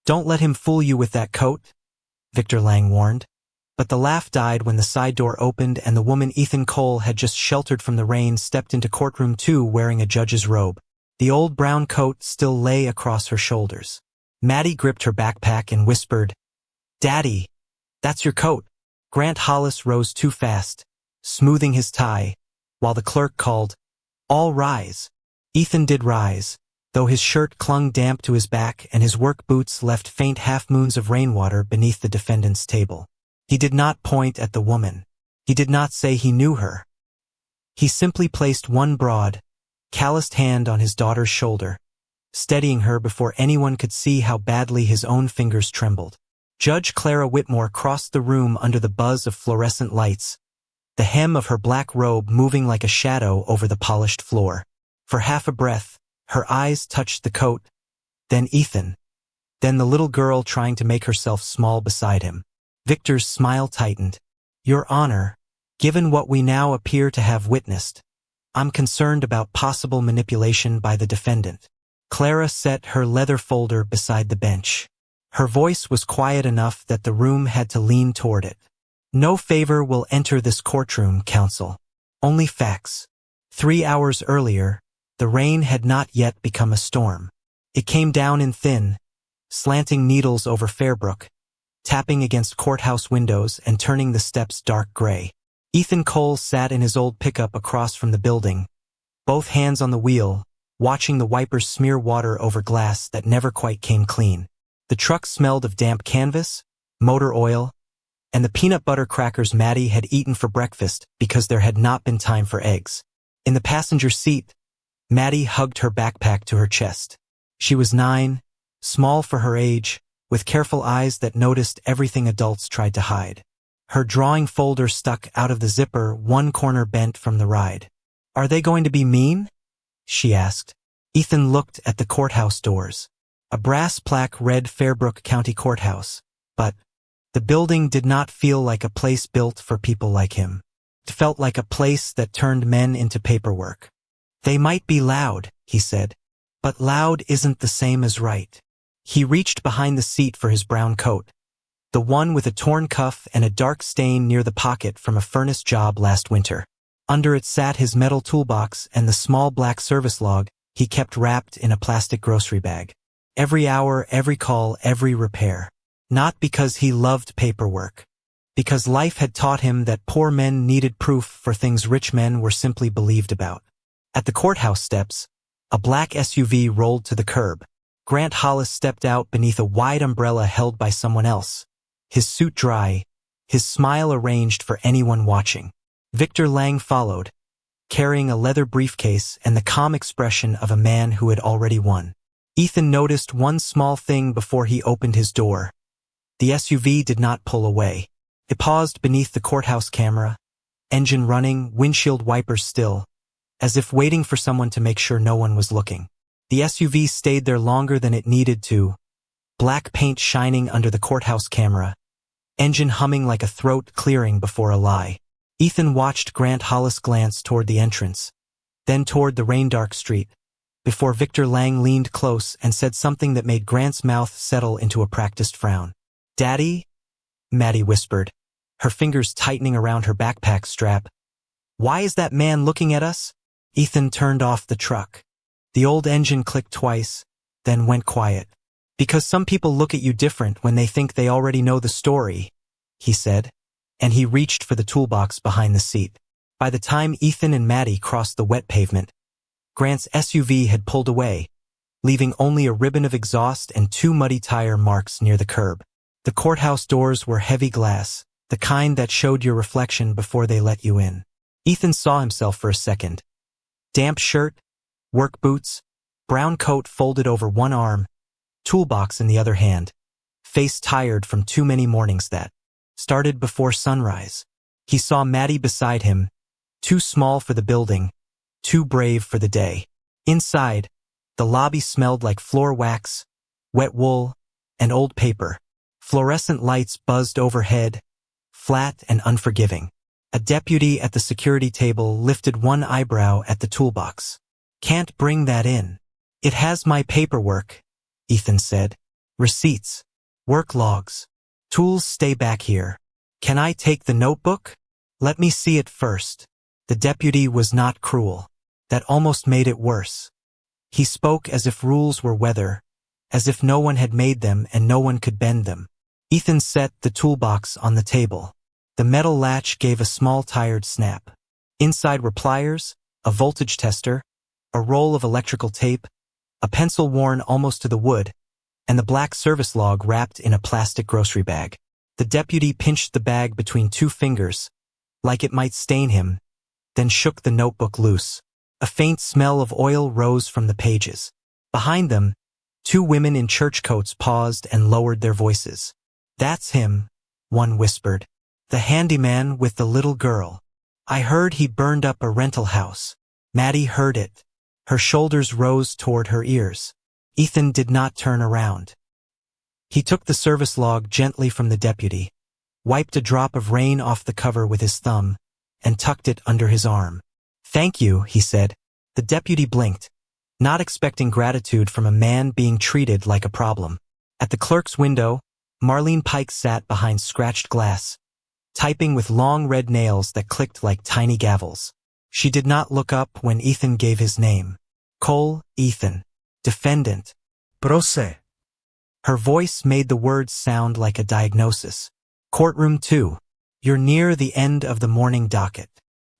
Don't let him fool you with that coat, Victor Lang warned. But the laugh died when the side door opened and the woman Ethan Cole had just sheltered from the rain stepped into courtroom 2 wearing a judge's robe. The old brown coat still lay across her shoulders. Maddie gripped her backpack and whispered, "Daddy, that's your coat." Grant Hollis rose too fast, smoothing his tie, while the clerk called, "All rise." Ethan did rise, though his shirt clung damp to his back and his work boots left faint half-moons of rainwater beneath the defendant's table. He did not point at the woman. He did not say he knew her. He simply placed one broad, calloused hand on his daughter's shoulder, steadying her before anyone could see how badly his own fingers trembled. Judge Clara Whitmore crossed the room under the buzz of fluorescent lights, the hem of her black robe moving like a shadow over the polished floor. For half a breath, her eyes touched the coat, then Ethan, then the little girl trying to make herself small beside him. Victor's smile tightened. "Your Honor, given what we now appear to have witnessed, I'm concerned about possible manipulation by the defendant." Clara set her leather folder beside the bench. Her voice was quiet enough that the room had to lean toward it. "No favor will enter this courtroom, counsel. Only facts." 3 hours earlier, the rain had not yet become a storm. It came down in thin, slanting needles over Fairbrook, tapping against courthouse windows and turning the steps dark gray. Ethan Cole sat in his old pickup across from the building, both hands on the wheel, watching the wipers smear water over glass that never quite came clean. The truck smelled of damp canvas, motor oil, and the peanut butter crackers Maddie had eaten for breakfast because there had not been time for eggs. In the passenger seat, Maddie hugged her backpack to her chest. She was 9, small for her age, with careful eyes that noticed everything adults tried to hide. Her drawing folder stuck out of the zipper, one corner bent from the ride. "Are they going to be mean?" she asked. Ethan looked at the courthouse doors. A brass plaque read Fairbrook County Courthouse, but the building did not feel like a place built for people like him. It felt like a place that turned men into paperwork. "They might be loud," he said, "but loud isn't the same as right." He reached behind the seat for his brown coat, the one with a torn cuff and a dark stain near the pocket from a furnace job last winter. Under it sat his metal toolbox and the small black service log he kept wrapped in a plastic grocery bag. Every hour, every call, every repair. Not because he loved paperwork. Because life had taught him that poor men needed proof for things rich men were simply believed about. At the courthouse steps, a black SUV rolled to the curb. Grant Hollis stepped out beneath a wide umbrella held by someone else, his suit dry, his smile arranged for anyone watching. Victor Lang followed, carrying a leather briefcase and the calm expression of a man who had already won. Ethan noticed one small thing before he opened his door. The SUV did not pull away. It paused beneath the courthouse camera, engine running, windshield wipers still, as if waiting for someone to make sure no one was looking. The SUV stayed there longer than it needed to, black paint shining under the courthouse camera, engine humming like a throat clearing before a lie. Ethan watched Grant Hollis glance toward the entrance, then toward the rain-dark street, before Victor Lang leaned close and said something that made Grant's mouth settle into a practiced frown. "Daddy?" Maddie whispered, her fingers tightening around her backpack strap. "Why is that man looking at us?" Ethan turned off the truck. The old engine clicked twice, then went quiet. "Because some people look at you different when they think they already know the story," he said, and he reached for the toolbox behind the seat. By the time Ethan and Maddie crossed the wet pavement, Grant's SUV had pulled away, leaving only a ribbon of exhaust and 2 muddy tire marks near the curb. The courthouse doors were heavy glass, the kind that showed your reflection before they let you in. Ethan saw himself for a second. Damp shirt, work boots, brown coat folded over one arm, toolbox in the other hand, face tired from too many mornings that started before sunrise. He saw Maddie beside him, too small for the building, too brave for the day. Inside, the lobby smelled like floor wax, wet wool, and old paper. Fluorescent lights buzzed overhead, flat and unforgiving. A deputy at the security table lifted one eyebrow at the toolbox. "Can't bring that in." "It has my paperwork," Ethan said. Receipts. Work logs. Tools stay back here. Can I take the notebook? Let me see it first. The deputy was not cruel. That almost made it worse. He spoke as if rules were weather, as if no one had made them and no one could bend them. Ethan set the toolbox on the table. The metal latch gave a small tired snap. Inside were pliers, a voltage tester, a roll of electrical tape, a pencil worn almost to the wood, and the black service log wrapped in a plastic grocery bag. The deputy pinched the bag between two fingers, like it might stain him, then shook the notebook loose. A faint smell of oil rose from the pages. Behind them, two women in church coats paused and lowered their voices. "That's him," one whispered. "The handyman with the little girl. I heard he burned up a rental house." Maddie heard it. Her shoulders rose toward her ears. Ethan did not turn around. He took the service log gently from the deputy, wiped a drop of rain off the cover with his thumb, and tucked it under his arm. "Thank you," he said. The deputy blinked, not expecting gratitude from a man being treated like a problem. At the clerk's window, Marlene Pike sat behind scratched glass, typing with long red nails that clicked like tiny gavels. She did not look up when Ethan gave his name. Cole, Ethan. Defendant. Procès. Her voice made the words sound like a diagnosis. Courtroom 2. You're near the end of the morning docket.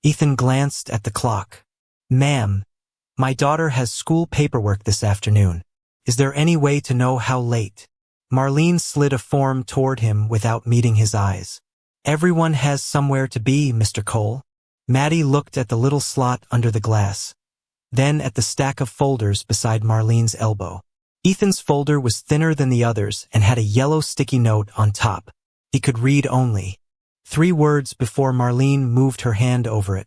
Ethan glanced at the clock. "Ma'am, my daughter has school paperwork this afternoon. Is there any way to know how late?" Marlene slid a form toward him without meeting his eyes. "Everyone has somewhere to be, Mr. Cole." Maddie looked at the little slot under the glass, then at the stack of folders beside Marlene's elbow. Ethan's folder was thinner than the others and had a yellow sticky note on top. He could read only 3 words before Marlene moved her hand over it.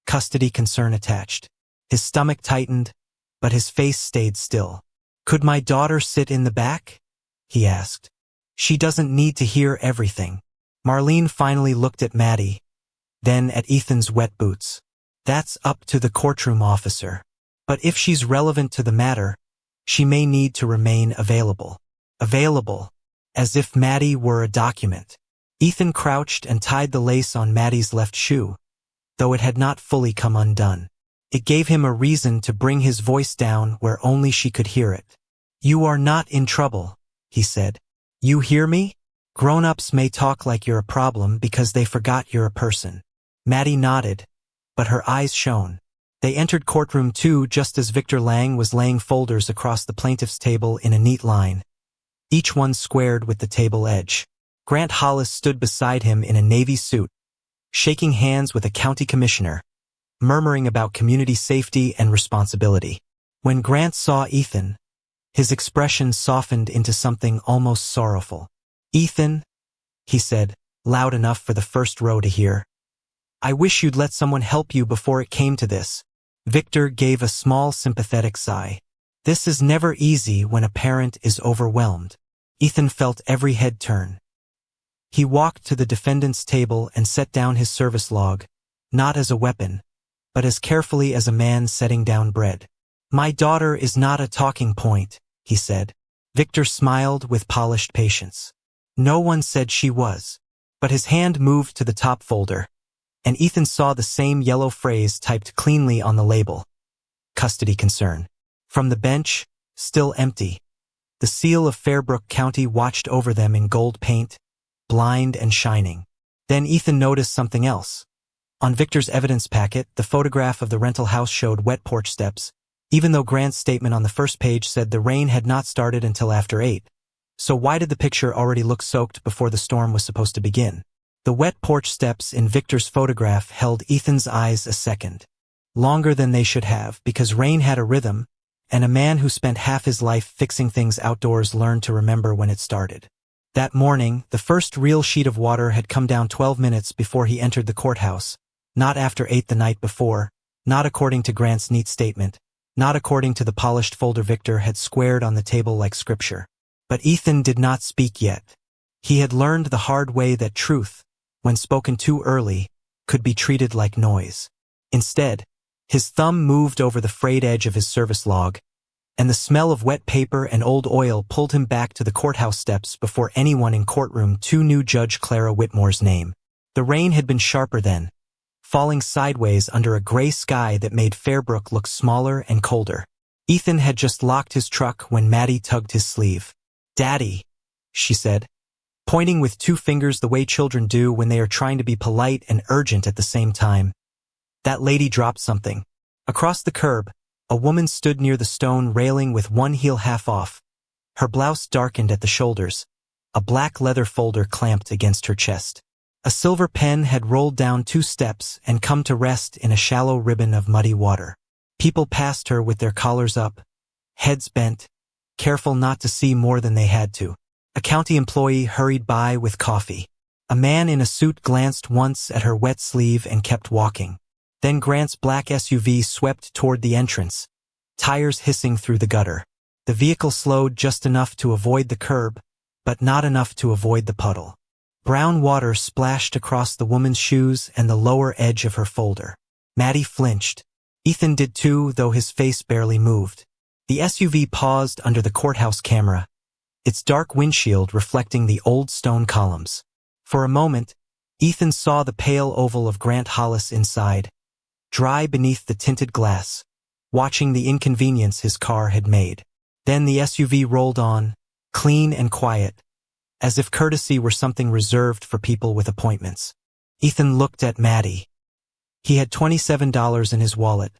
Custody concern attached. His stomach tightened, but his face stayed still. "Could my daughter sit in the back?" he asked. "She doesn't need to hear everything." Marlene finally looked at Maddie, then at Ethan's wet boots. "That's up to the courtroom officer. But if she's relevant to the matter, she may need to remain available." Available, as if Maddie were a document. Ethan crouched and tied the lace on Maddie's left shoe, though it had not fully come undone. It gave him a reason to bring his voice down where only she could hear it. "You are not in trouble," he said. "You hear me? Grown-ups may talk like you're a problem because they forgot you're a person." Maddie nodded, but her eyes shone. They entered courtroom 2 just as Victor Lang was laying folders across the plaintiff's table in a neat line, each one squared with the table edge. Grant Hollis stood beside him in a Navy suit, shaking hands with a county commissioner, murmuring about community safety and responsibility. When Grant saw Ethan, his expression softened into something almost sorrowful. "Ethan," he said, loud enough for the first row to hear, "I wish you'd let someone help you before it came to this." Victor gave a small sympathetic sigh. This is never easy when a parent is overwhelmed. Ethan felt every head turn. He walked to the defendant's table and set down his service log, not as a weapon, but as carefully as a man setting down bread. "My daughter is not a talking point," he said. Victor smiled with polished patience. "No one said she was." But his hand moved to the top folder, and Ethan saw the same yellow phrase typed cleanly on the label. Custody concern. From the bench, still empty, the seal of Fairbrook County watched over them in gold paint, blind and shining. Then Ethan noticed something else. On Victor's evidence packet, the photograph of the rental house showed wet porch steps, even though Grant's statement on the first page said the rain had not started until after 8. So why did the picture already look soaked before the storm was supposed to begin? The wet porch steps in Victor's photograph held Ethan's eyes a second. Longer than they should have, because rain had a rhythm, and a man who spent half his life fixing things outdoors learned to remember when it started. That morning, the first real sheet of water had come down 12 minutes before he entered the courthouse, not after 8 the night before, not according to Grant's neat statement, not according to the polished folder Victor had squared on the table like scripture. But Ethan did not speak yet. He had learned the hard way that truth, when spoken too early, could be treated like noise. Instead, his thumb moved over the frayed edge of his service log, and the smell of wet paper and old oil pulled him back to the courthouse steps before anyone in courtroom 2 knew Judge Clara Whitmore's name. The rain had been sharper then, falling sideways under a gray sky that made Fairbrook look smaller and colder. Ethan had just locked his truck when Maddie tugged his sleeve. "Daddy," she said, pointing with 2 fingers the way children do when they are trying to be polite and urgent at the same time. That lady dropped something. Across the curb, a woman stood near the stone railing with one heel half off. Her blouse darkened at the shoulders. A black leather folder clamped against her chest. A silver pen had rolled down 2 steps and come to rest in a shallow ribbon of muddy water. People passed her with their collars up, heads bent, careful not to see more than they had to. A county employee hurried by with coffee. A man in a suit glanced once at her wet sleeve and kept walking. Then Grant's black SUV swept toward the entrance, tires hissing through the gutter. The vehicle slowed just enough to avoid the curb, but not enough to avoid the puddle. Brown water splashed across the woman's shoes and the lower edge of her folder. Maddie flinched. Ethan did too, though his face barely moved. The SUV paused under the courthouse camera, its dark windshield reflecting the old stone columns. For a moment, Ethan saw the pale oval of Grant Hollis inside, dry beneath the tinted glass, watching the inconvenience his car had made. Then the SUV rolled on, clean and quiet, as if courtesy were something reserved for people with appointments. Ethan looked at Maddie. He had $27 in his wallet,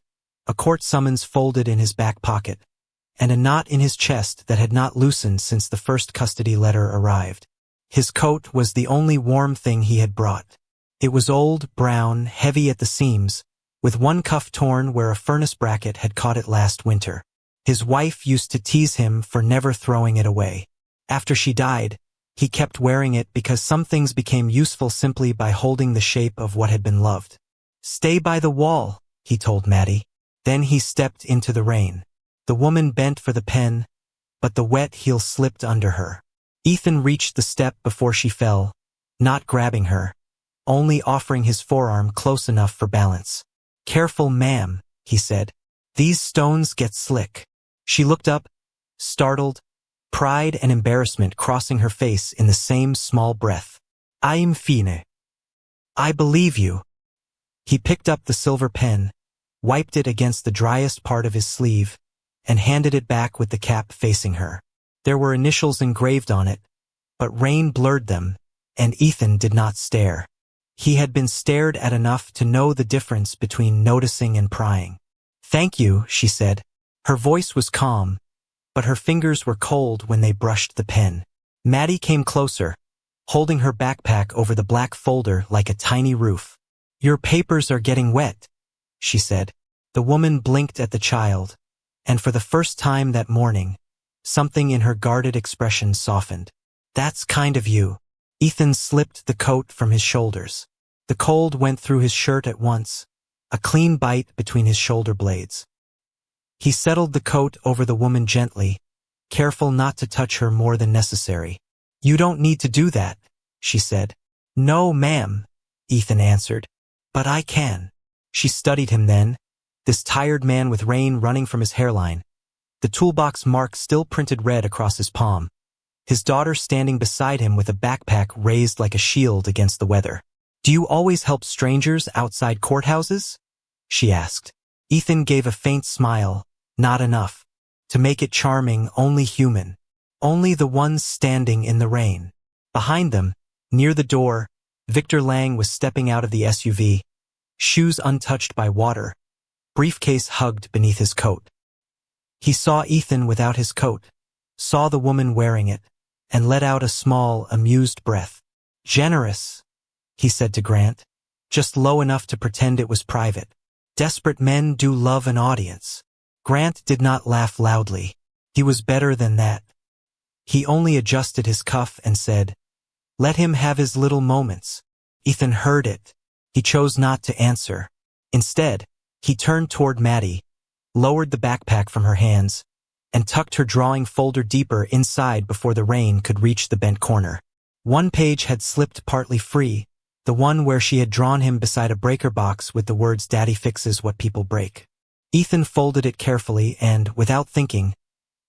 a court summons folded in his back pocket, and a knot in his chest that had not loosened since the first custody letter arrived. His coat was the only warm thing he had brought. It was old, brown, heavy at the seams, with one cuff torn where a furnace bracket had caught it last winter. His wife used to tease him for never throwing it away. After she died, he kept wearing it because some things became useful simply by holding the shape of what had been loved. "Stay by the wall," he told Maddie. Then he stepped into the rain. The woman bent for the pen, but the wet heel slipped under her. Ethan reached the step before she fell, not grabbing her, only offering his forearm close enough for balance. "Careful, ma'am," he said. "These stones get slick." She looked up, startled, pride and embarrassment crossing her face in the same small breath. "I'm fine. I believe you." He picked up the silver pen, wiped it against the driest part of his sleeve, and handed it back with the cap facing her. There were initials engraved on it, but rain blurred them, and Ethan did not stare. He had been stared at enough to know the difference between noticing and prying. "Thank you," she said. Her voice was calm, but her fingers were cold when they brushed the pen. Maddie came closer, holding her backpack over the black folder like a tiny roof. "Your papers are getting wet," she said. The woman blinked at the child, and for the first time that morning, something in her guarded expression softened. "That's kind of you." Ethan slipped the coat from his shoulders. The cold went through his shirt at once, a clean bite between his shoulder blades. He settled the coat over the woman gently, careful not to touch her more than necessary. "You don't need to do that," she said. "No, ma'am," Ethan answered. "But I can." She studied him then, this tired man with rain running from his hairline, the toolbox mark still printed red across his palm, his daughter standing beside him with a backpack raised like a shield against the weather. "Do you always help strangers outside courthouses?" she asked. Ethan gave a faint smile. "Not enough. To make it charming, only human. Only the ones standing in the rain." Behind them, near the door, Victor Lang was stepping out of the SUV, shoes untouched by water, briefcase hugged beneath his coat. He saw Ethan without his coat, saw the woman wearing it, and let out a small, amused breath. "Generous," he said to Grant, just low enough to pretend it was private. "Desperate men do love an audience." Grant did not laugh loudly. He was better than that. He only adjusted his cuff and said, "Let him have his little moments." Ethan heard it. He chose not to answer. Instead, he turned toward Maddie, lowered the backpack from her hands, and tucked her drawing folder deeper inside before the rain could reach the bent corner. One page had slipped partly free, the one where she had drawn him beside a breaker box with the words "Daddy fixes what people break." Ethan folded it carefully and, without thinking,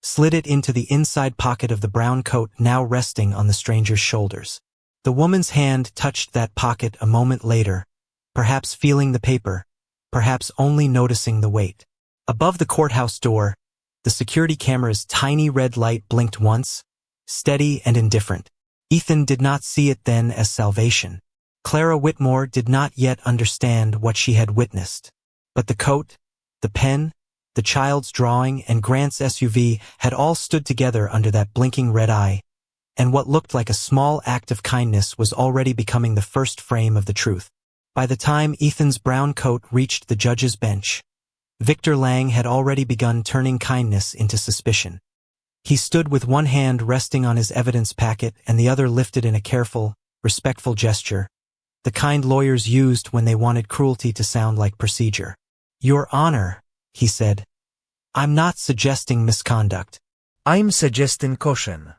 slid it into the inside pocket of the brown coat now resting on the stranger's shoulders. The woman's hand touched that pocket a moment later, perhaps feeling the paper, perhaps only noticing the weight. Above the courthouse door, the security camera's tiny red light blinked once, steady and indifferent. Ethan did not see it then as salvation. Clara Whitmore did not yet understand what she had witnessed. But the coat, the pen, the child's drawing, and Grant's SUV had all stood together under that blinking red eye, and what looked like a small act of kindness was already becoming the first frame of the truth. By the time Ethan's brown coat reached the judge's bench, Victor Lang had already begun turning kindness into suspicion. He stood with one hand resting on his evidence packet and the other lifted in a careful, respectful gesture, the kind lawyers used when they wanted cruelty to sound like procedure. "Your Honor," he said, "I'm not suggesting misconduct. I'm suggesting caution."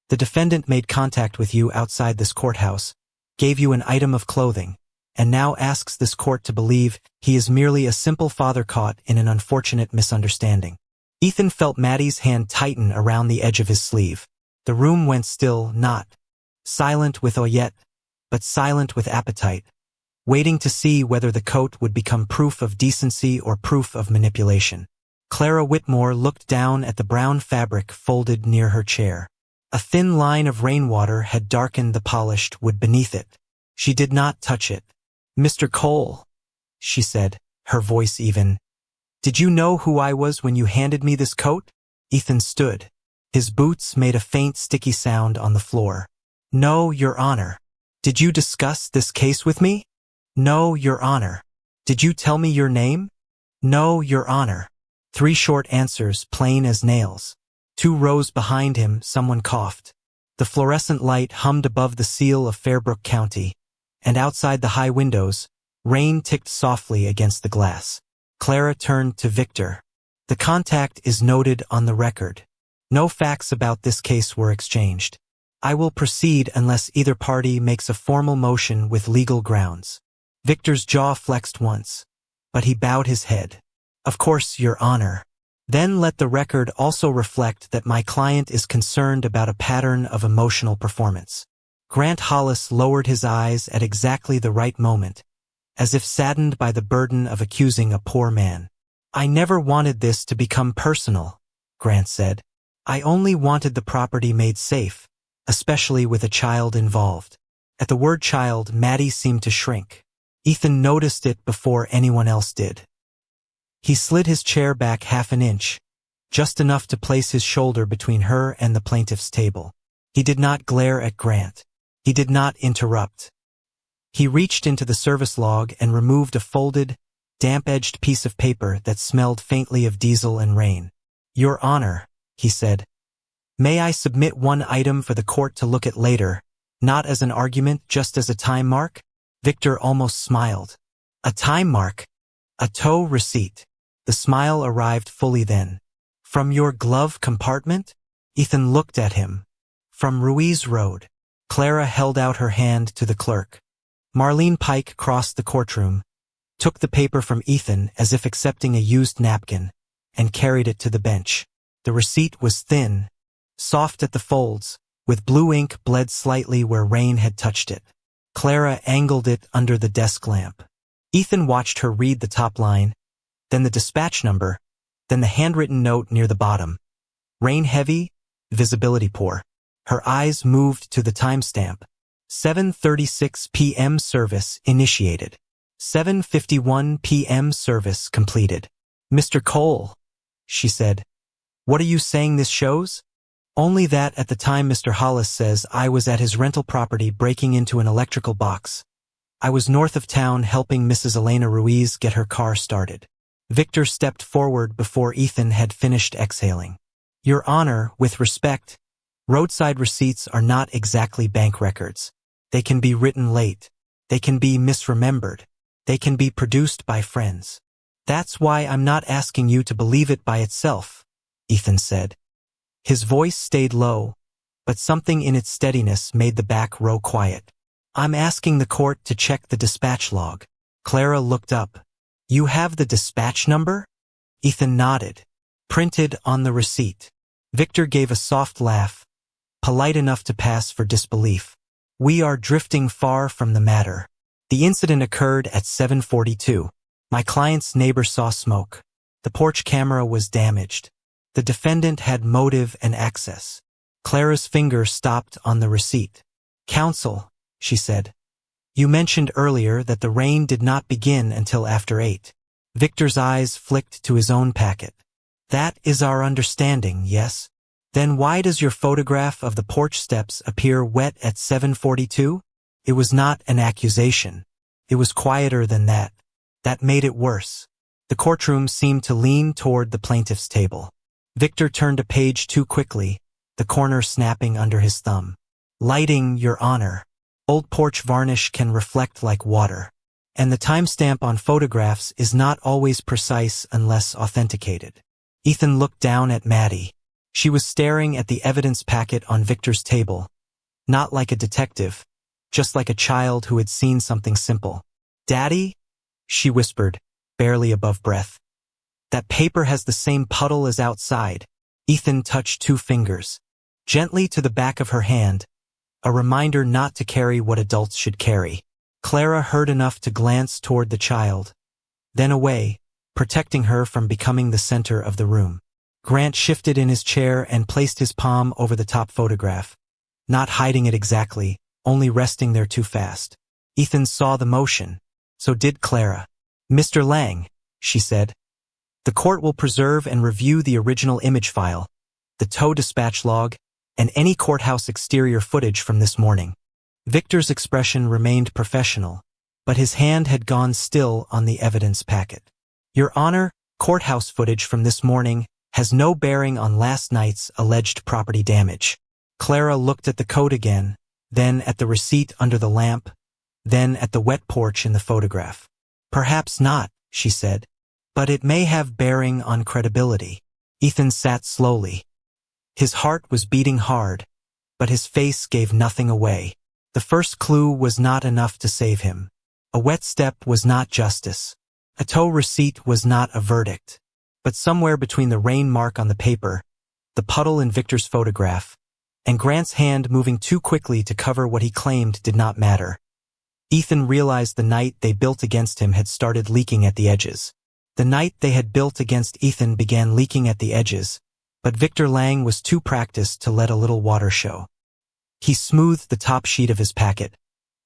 The defendant made contact with you outside this courthouse, gave you an item of clothing, and now asks this court to believe he is merely a simple father caught in an unfortunate misunderstanding. Ethan felt Maddie's hand tighten around the edge of his sleeve. The room went still, not silent with oyet, but silent with appetite, waiting to see whether the coat would become proof of decency or proof of manipulation. Clara Whitmore looked down at the brown fabric folded near her chair. A thin line of rainwater had darkened the polished wood beneath it. She did not touch it. "Mr. Cole," she said, her voice even, "did you know who I was when you handed me this coat?" Ethan stood. His boots made a faint sticky sound on the floor. "No, Your Honor." "Did you discuss this case with me?" "No, Your Honor." "Did you tell me your name?" "No, Your Honor." 3 short answers, plain as nails. 2 rows behind him, someone coughed. The fluorescent light hummed above the seal of Fairbrook County, and outside the high windows, rain ticked softly against the glass. Clara turned to Victor. "The contact is noted on the record. No facts about this case were exchanged. I will proceed unless either party makes a formal motion with legal grounds." Victor's jaw flexed once, but he bowed his head. "Of course, Your Honor." "Then let the record also reflect that my client is concerned about a pattern of emotional performance." Grant Hollis lowered his eyes at exactly the right moment, as if saddened by the burden of accusing a poor man. "I never wanted this to become personal," Grant said. "I only wanted the property made safe, especially with a child involved." At the word child, Maddie seemed to shrink. Ethan noticed it before anyone else did. He slid his chair back half an inch, just enough to place his shoulder between her and the plaintiff's table. He did not glare at Grant. He did not interrupt. He reached into the service log and removed a folded, damp-edged piece of paper that smelled faintly of diesel and rain. "Your Honor," he said, "may I submit one item for the court to look at later, not as an argument, just as a time mark?" Victor almost smiled. "A time mark? A tow receipt." The smile arrived fully then. "From your glove compartment?" Ethan looked at him. "From Ruiz Road." Clara held out her hand to the clerk. Marlene Pike crossed the courtroom, took the paper from Ethan as if accepting a used napkin, and carried it to the bench. The receipt was thin, soft at the folds, with blue ink bled slightly where rain had touched it. Clara angled it under the desk lamp. Ethan watched her read the top line, then the dispatch number, then the handwritten note near the bottom. Rain heavy, visibility poor. Her eyes moved to the timestamp. 7:36 p.m. service initiated. 7:51 p.m. service completed. "Mr. Cole," she said, "what are you saying this shows?" "Only that at the time Mr. Hollis says I was at his rental property breaking into an electrical box. I was north of town helping Mrs. Elena Ruiz get her car started." Victor stepped forward before Ethan had finished exhaling. "Your Honor, with respect, roadside receipts are not exactly bank records. They can be written late. They can be misremembered. They can be produced by friends. That's why I'm not asking you to believe it by itself," Ethan said. His voice stayed low, but something in its steadiness made the back row quiet. "I'm asking the court to check the dispatch log." Clara looked up. "You have the dispatch number?" Ethan nodded. "Printed on the receipt." Victor gave a soft laugh, polite enough to pass for disbelief. We are drifting far from the matter. The incident occurred at 7:42. My client's neighbor saw smoke. The porch camera was damaged. The defendant had motive and access. Clara's finger stopped on the receipt. Counsel, she said. You mentioned earlier that the rain did not begin until after 8. Victor's eyes flicked to his own packet. That is our understanding, yes? Then why does your photograph of the porch steps appear wet at 7:42? It was not an accusation. It was quieter than that. That made it worse. The courtroom seemed to lean toward the plaintiff's table. Victor turned a page too quickly, the corner snapping under his thumb. Lighting, Your Honor. Old porch varnish can reflect like water. And the timestamp on photographs is not always precise unless authenticated. Ethan looked down at Maddie. She was staring at the evidence packet on Victor's table. Not like a detective, just like a child who had seen something simple. Daddy? She whispered, barely above breath. That paper has the same puddle as outside. Ethan touched 2 fingers. Gently to the back of her hand, a reminder not to carry what adults should carry. Clara heard enough to glance toward the child, then away, protecting her from becoming the center of the room. Grant shifted in his chair and placed his palm over the top photograph, not hiding it exactly, only resting there too fast. Ethan saw the motion. So did Clara. Mr. Lang, she said. The court will preserve and review the original image file, the tow dispatch log, and any courthouse exterior footage from this morning. Victor's expression remained professional, but his hand had gone still on the evidence packet. Your Honor, courthouse footage from this morning has no bearing on last night's alleged property damage. Clara looked at the coat again, then at the receipt under the lamp, then at the wet porch in the photograph. Perhaps not, she said, but it may have bearing on credibility. Ethan sat slowly. His heart was beating hard, but his face gave nothing away. The first clue was not enough to save him. A wet step was not justice. A tow receipt was not a verdict. But somewhere between the rain mark on the paper, the puddle in Victor's photograph, and Grant's hand moving too quickly to cover what he claimed did not matter, Ethan realized the night they built against him had started leaking at the edges. The night they had built against Ethan began leaking at the edges, but Victor Lang was too practiced to let a little water show. He smoothed the top sheet of his packet,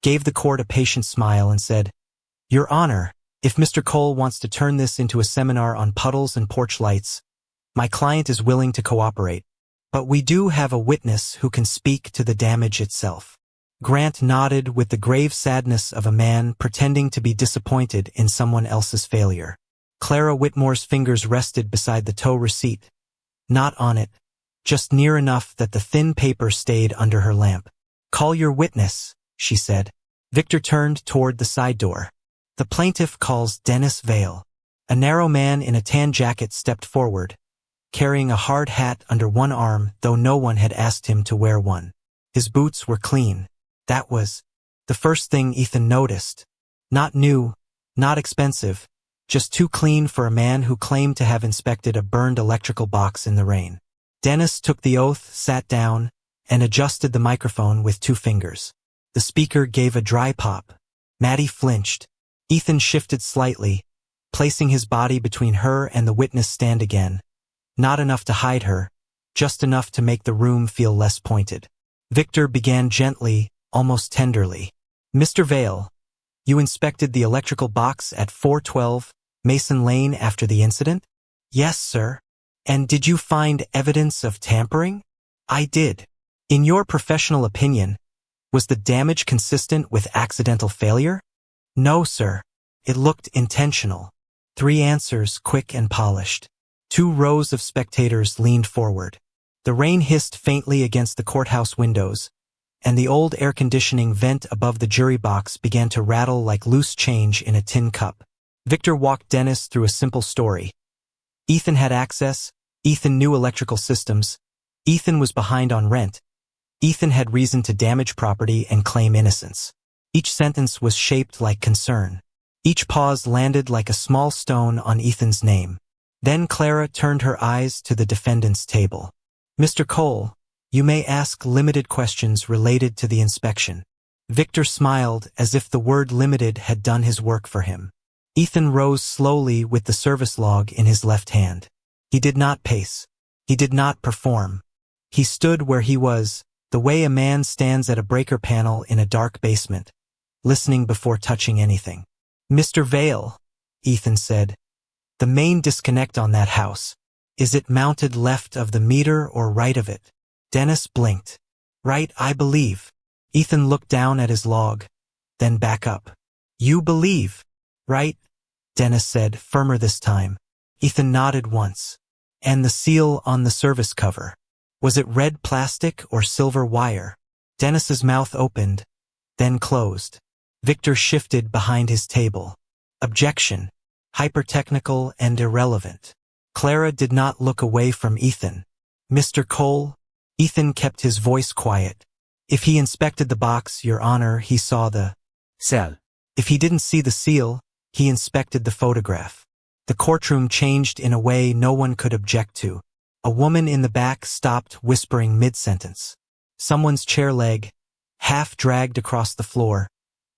gave the court a patient smile and said, Your Honor, if Mr. Cole wants to turn this into a seminar on puddles and porch lights, my client is willing to cooperate, but we do have a witness who can speak to the damage itself. Grant nodded with the grave sadness of a man pretending to be disappointed in someone else's failure. Clara Whitmore's fingers rested beside the tow receipt, not on it, just near enough that the thin paper stayed under her lamp. Call your witness, she said. Victor turned toward the side door. The plaintiff calls Dennis Vale. A narrow man in a tan jacket stepped forward, carrying a hard hat under one arm, though no one had asked him to wear one. His boots were clean. That was the first thing Ethan noticed. Not new, not expensive, just too clean for a man who claimed to have inspected a burned electrical box in the rain. Dennis took the oath, sat down, and adjusted the microphone with 2 fingers. The speaker gave a dry pop. Maddie flinched. Ethan shifted slightly, placing his body between her and the witness stand again. Not enough to hide her, just enough to make the room feel less pointed. Victor began gently, almost tenderly. Mr. Vale, you inspected the electrical box at 412 Mason Lane after the incident? Yes, sir. And did you find evidence of tampering? I did. In your professional opinion, was the damage consistent with accidental failure? No, sir. It looked intentional. 3 answers, quick and polished. 2 rows of spectators leaned forward. The rain hissed faintly against the courthouse windows, and the old air conditioning vent above the jury box began to rattle like loose change in a tin cup. Victor walked Dennis through a simple story. Ethan had access. Ethan knew electrical systems. Ethan was behind on rent. Ethan had reason to damage property and claim innocence. Each sentence was shaped like concern. Each pause landed like a small stone on Ethan's name. Then Clara turned her eyes to the defendant's table. Mr. Cole, you may ask limited questions related to the inspection. Victor smiled as if the word limited had done his work for him. Ethan rose slowly with the service log in his left hand. He did not pace. He did not perform. He stood where he was, the way a man stands at a breaker panel in a dark basement, listening before touching anything. Mr. Vale, Ethan said, the main disconnect on that house. Is it mounted left of the meter or right of it? Dennis blinked. Right, I believe. Ethan looked down at his log, then back up. You believe, right? Dennis said, firmer this time. Ethan nodded once. And the seal on the service cover. Was it red plastic or silver wire? Dennis's mouth opened, then closed. Victor shifted behind his table. Objection. Hypertechnical and irrelevant. Clara did not look away from Ethan. Mr. Cole? Ethan kept his voice quiet. If he inspected the box, Your Honor, he saw the cell. If he didn't see the seal, he inspected the photograph. The courtroom changed in a way no one could object to. A woman in the back stopped, whispering mid-sentence. Someone's chair leg, half dragged across the floor,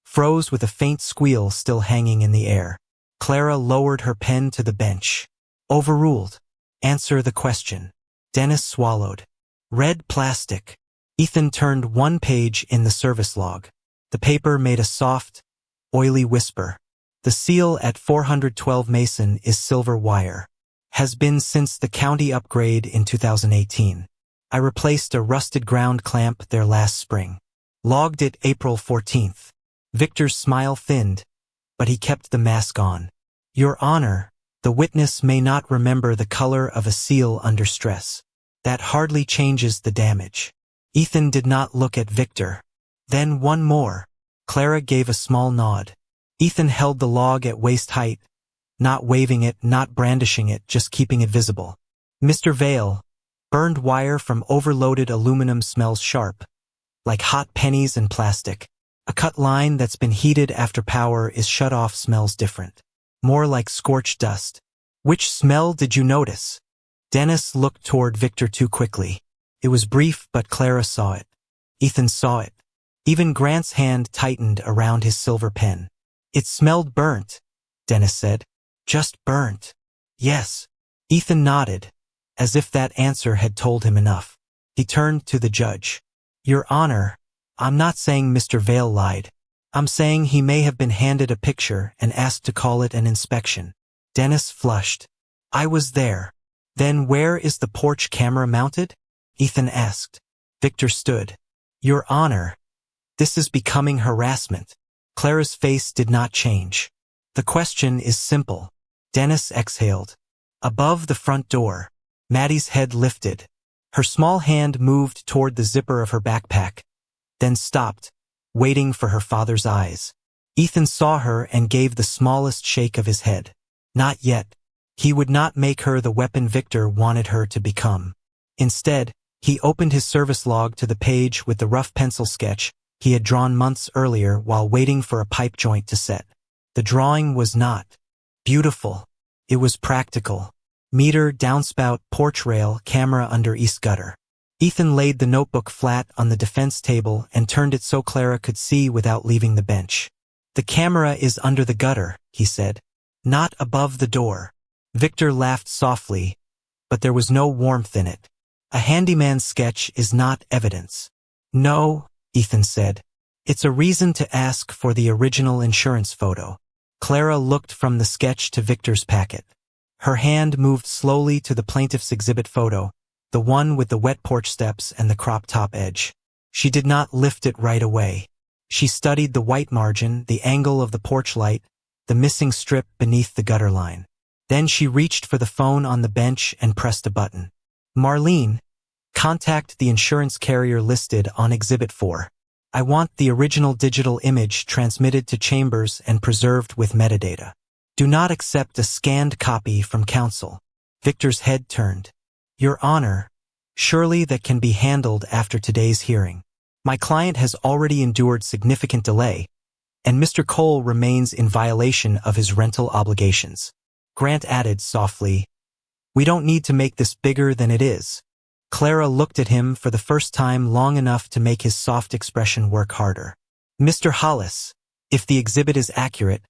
froze with a faint squeal still hanging in the air. Clara lowered her pen to the bench. Overruled. Answer the question. Dennis swallowed. Red plastic. Ethan turned one page in the service log. The paper made a soft, oily whisper. The seal at 412 Mason is silver wire. Has been since the county upgrade in 2018. I replaced a rusted ground clamp there last spring. Logged it April 14th. Victor's smile thinned, but he kept the mask on. Your Honor, the witness may not remember the color of a seal under stress. That hardly changes the damage. Ethan did not look at Victor. Then one more. Clara gave a small nod. Ethan held the log at waist height, not waving it, not brandishing it, just keeping it visible. Mr. Vale, burned wire from overloaded aluminum smells sharp, like hot pennies and plastic. A cut line that's been heated after power is shut off smells different. More like scorched dust. Which smell did you notice? Dennis looked toward Victor too quickly. It was brief, but Clara saw it. Ethan saw it. Even Grant's hand tightened around his silver pen. It smelled burnt, Dennis said. Just burnt. Yes. Ethan nodded, as if that answer had told him enough. He turned to the judge. Your Honor, I'm not saying Mr. Vale lied. I'm saying he may have been handed a picture and asked to call it an inspection. Dennis flushed. I was there. Then where is the porch camera mounted? Ethan asked. Victor stood. Your Honor, this is becoming harassment. Clara's face did not change. The question is simple. Dennis exhaled. Above the front door, Maddie's head lifted. Her small hand moved toward the zipper of her backpack, then stopped, waiting for her father's eyes. Ethan saw her and gave the smallest shake of his head. Not yet. He would not make her the weapon Victor wanted her to become. Instead, he opened his service log to the page with the rough pencil sketch he had drawn months earlier while waiting for a pipe joint to set. The drawing was not beautiful. It was practical. Meter, downspout, porch rail, camera under east gutter. Ethan laid the notebook flat on the defense table and turned it so Clara could see without leaving the bench. The camera is under the gutter, he said. Not above the door. Victor laughed softly, but there was no warmth in it. A handyman's sketch is not evidence. No, Ethan said. It's a reason to ask for the original insurance photo. Clara looked from the sketch to Victor's packet. Her hand moved slowly to the plaintiff's exhibit photo, the one with the wet porch steps and the crop top edge. She did not lift it right away. She studied the white margin, the angle of the porch light, the missing strip beneath the gutter line. Then she reached for the phone on the bench and pressed a button. Marlene, contact the insurance carrier listed on Exhibit 4. I want the original digital image transmitted to Chambers and preserved with metadata. Do not accept a scanned copy from counsel. Victor's head turned. Your Honor, surely that can be handled after today's hearing. My client has already endured significant delay, and Mr. Cole remains in violation of his rental obligations. Grant added softly, we don't need to make this bigger than it is. Clara looked at him for the first time long enough to make his soft expression work harder. Mr. Hollis, if the exhibit is accurate,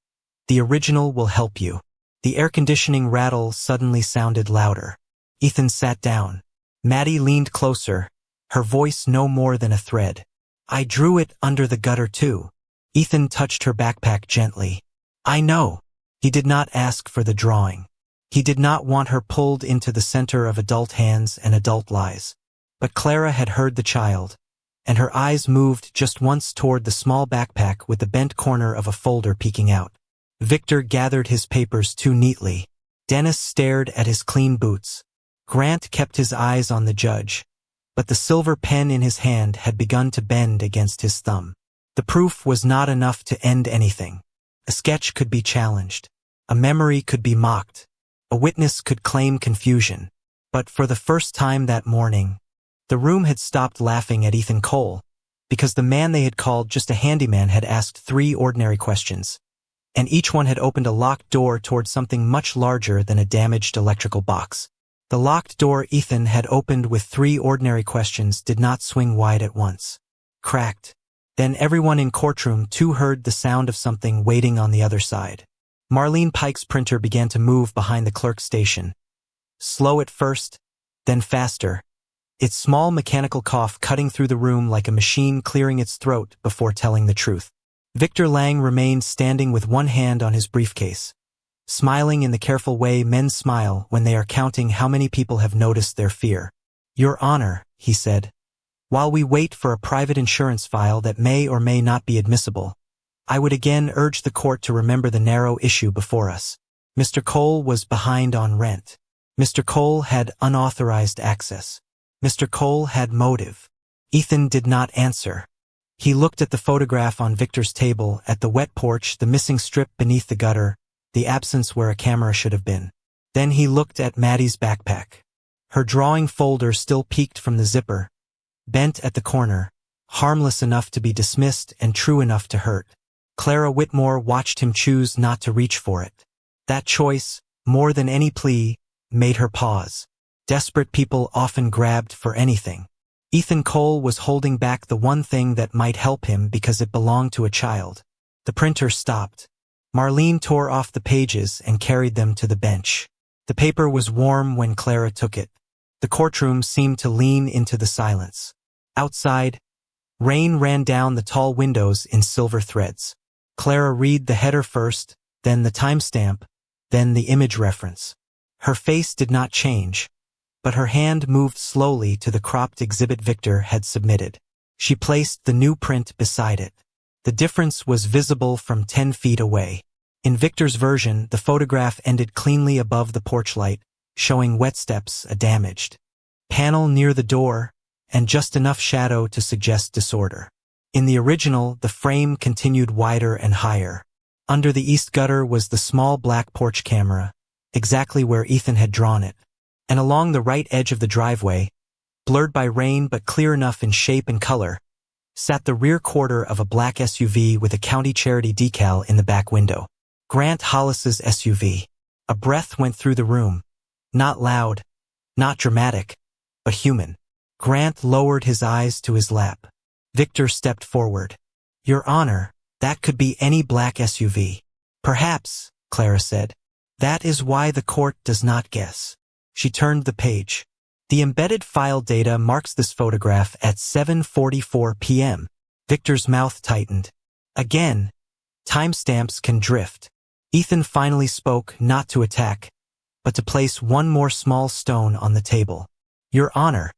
the original will help you. The air conditioning rattle suddenly sounded louder. Ethan sat down. Maddie leaned closer, her voice no more than a thread. I drew it under the gutter too. Ethan touched her backpack gently. I know. He did not ask for the drawing. He did not want her pulled into the center of adult hands and adult lies. But Clara had heard the child, and her eyes moved just once toward the small backpack with the bent corner of a folder peeking out. Victor gathered his papers too neatly. Dennis stared at his clean boots. Grant kept his eyes on the judge, but the silver pen in his hand had begun to bend against his thumb. The proof was not enough to end anything. A sketch could be challenged. A memory could be mocked. A witness could claim confusion. But for the first time that morning, the room had stopped laughing at Ethan Cole, because the man they had called just a handyman had asked 3 ordinary questions, and each one had opened a locked door toward something much larger than a damaged electrical box. The locked door Ethan had opened with 3 ordinary questions did not swing wide at once. Cracked. Then everyone in courtroom 2 heard the sound of something waiting on the other side. Marlene Pike's printer began to move behind the clerk's station. Slow at first, then faster, its small mechanical cough cutting through the room like a machine clearing its throat before telling the truth. Victor Lang remained standing with one hand on his briefcase, smiling in the careful way men smile when they are counting how many people have noticed their fear. Your Honor, he said, while we wait for a private insurance file that may or may not be admissible, I would again urge the court to remember the narrow issue before us. Mr. Cole was behind on rent. Mr. Cole had unauthorized access. Mr. Cole had motive. Ethan did not answer. He looked at the photograph on Victor's table, at the wet porch, the missing strip beneath the gutter, the absence where a camera should have been. Then he looked at Maddie's backpack. Her drawing folder still peeked from the zipper, bent at the corner, harmless enough to be dismissed and true enough to hurt. Clara Whitmore watched him choose not to reach for it. That choice, more than any plea, made her pause. Desperate people often grabbed for anything. Ethan Cole was holding back the one thing that might help him because it belonged to a child. The printer stopped. Marlene tore off the pages and carried them to the bench. The paper was warm when Clara took it. The courtroom seemed to lean into the silence. Outside, rain ran down the tall windows in silver threads. Clara read the header first, then the timestamp, then the image reference. Her face did not change, but her hand moved slowly to the cropped exhibit Victor had submitted. She placed the new print beside it. The difference was visible from 10 feet away. In Victor's version, the photograph ended cleanly above the porch light, showing wet steps, a damaged panel near the door, and just enough shadow to suggest disorder. In the original, the frame continued wider and higher. Under the east gutter was the small black porch camera, exactly where Ethan had drawn it. And along the right edge of the driveway, blurred by rain but clear enough in shape and color, sat the rear quarter of a black SUV with a county charity decal in the back window. Grant Hollis's SUV. A breath went through the room. Not loud, not dramatic, but human. Grant lowered his eyes to his lap. Victor stepped forward. Your Honor, that could be any black SUV. Perhaps, Clara said. That is why the court does not guess. She turned the page. The embedded file data marks this photograph at 7:44 p.m. Victor's mouth tightened. Again, timestamps can drift. Ethan finally spoke, not to attack, but to place one more small stone on the table. Your Honor,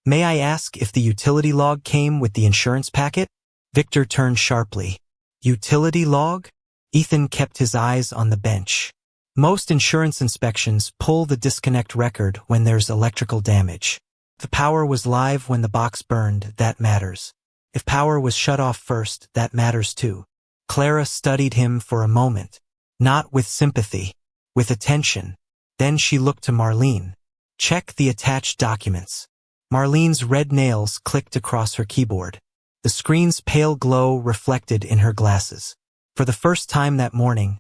may I ask if the utility log came with the insurance packet? Victor turned sharply. Utility log? Ethan kept his eyes on the bench. Most insurance inspections pull the disconnect record when there's electrical damage. If the power was live when the box burned, that matters. If power was shut off first, that matters too. Clara studied him for a moment, not with sympathy, with attention. Then she looked to Marlene. Check the attached documents. Marlene's red nails clicked across her keyboard. The screen's pale glow reflected in her glasses. For the first time that morning,